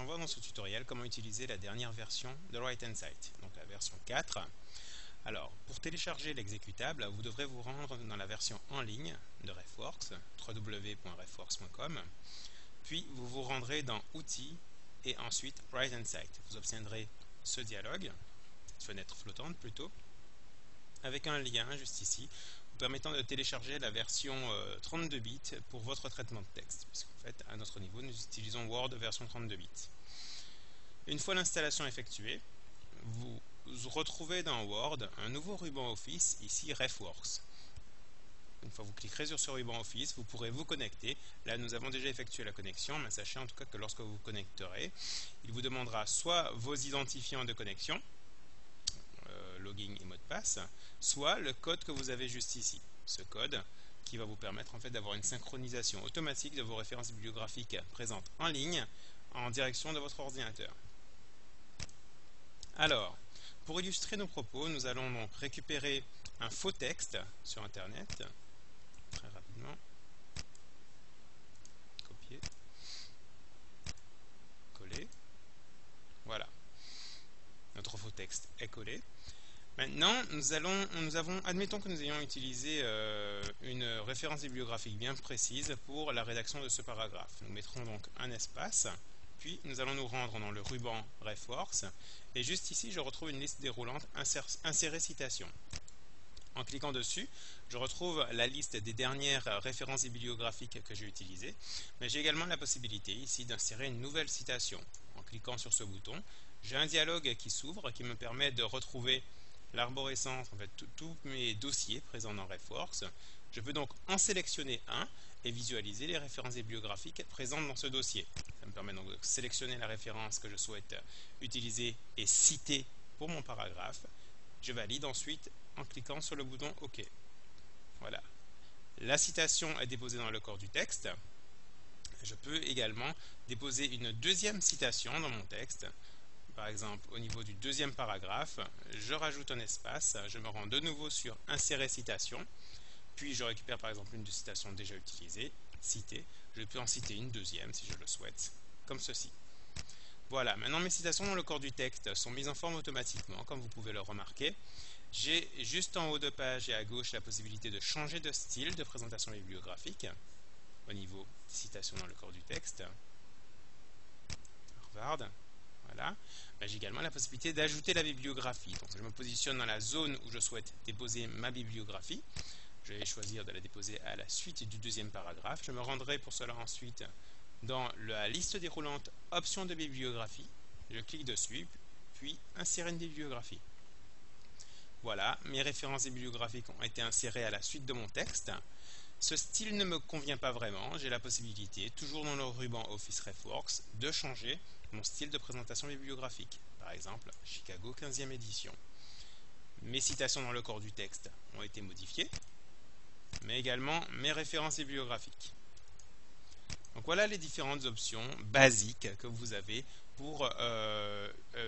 voir dans ce tutoriel comment utiliser la dernière version de WriteInsight, donc la version 4. Alors, pour télécharger l'exécutable, vous devrez vous rendre dans la version en ligne de RefWorks, www.refworks.com, puis vous vous rendrez dans Outils et ensuite WriteInsight. Vous obtiendrez ce dialogue, cette fenêtre flottante plutôt, avec un lien juste ici, vous permettant de télécharger la version 32 bits pour votre traitement de texte, puisqu'en fait, à notre niveau, nous utilisons Word version 32 bits. Une fois l'installation effectuée, vous retrouvez dans Word un nouveau ruban Office, ici RefWorks. Une fois que vous cliquerez sur ce ruban Office, vous pourrez vous connecter. Là, nous avons déjà effectué la connexion, mais sachez en tout cas que lorsque vous vous connecterez, il vous demandera soit vos identifiants de connexion, login et mot de passe, soit le code que vous avez juste ici. Ce code qui va vous permettre en fait d'avoir une synchronisation automatique de vos références bibliographiques présentes en ligne en direction de votre ordinateur. Alors, pour illustrer nos propos, nous allons donc récupérer un faux texte sur Internet, très rapidement, copier, coller, voilà, notre faux texte est collé. Maintenant, admettons que nous ayons utilisé une référence bibliographique bien précise pour la rédaction de ce paragraphe. Nous mettrons donc un espace, puis nous allons nous rendre dans le ruban RefWorks, et juste ici, je retrouve une liste déroulante insérer citation. En cliquant dessus, je retrouve la liste des dernières références bibliographiques que j'ai utilisées, mais j'ai également la possibilité ici d'insérer une nouvelle citation. En cliquant sur ce bouton, j'ai un dialogue qui s'ouvre qui me permet de retrouver l'arborescence, en fait, tous mes dossiers présents dans RefWorks. Je peux donc en sélectionner un et visualiser les références bibliographiques présentes dans ce dossier. Ça me permet donc de sélectionner la référence que je souhaite utiliser et citer pour mon paragraphe. Je valide ensuite en cliquant sur le bouton OK. Voilà. La citation est déposée dans le corps du texte. Je peux également déposer une deuxième citation dans mon texte. Par exemple, au niveau du deuxième paragraphe, je rajoute un espace, je me rends de nouveau sur Insérer citation, puis je récupère par exemple une de citations déjà utilisées, citer. Je peux en citer une deuxième si je le souhaite, comme ceci. Voilà, maintenant mes citations dans le corps du texte sont mises en forme automatiquement, comme vous pouvez le remarquer. J'ai juste en haut de page et à gauche la possibilité de changer de style de présentation bibliographique au niveau des citations dans le corps du texte. Harvard. Voilà. J'ai également la possibilité d'ajouter la bibliographie. Donc, je me positionne dans la zone où je souhaite déposer ma bibliographie. Je vais choisir de la déposer à la suite du deuxième paragraphe. Je me rendrai pour cela ensuite dans la liste déroulante options de bibliographie. Je clique dessus, puis insérer une bibliographie. Voilà, mes références bibliographiques ont été insérées à la suite de mon texte. Ce style ne me convient pas vraiment. J'ai la possibilité, toujours dans le ruban Office RefWorks, de changer mon style de présentation bibliographique. Par exemple, Chicago 15e édition. Mes citations dans le corps du texte ont été modifiées, mais également mes références bibliographiques. Donc voilà les différentes options basiques que vous avez pour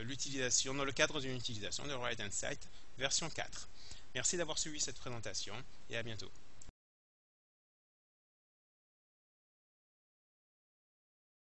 l'utilisation, dans le cadre d'une utilisation de WriteInsight version 4. Merci d'avoir suivi cette présentation et à bientôt.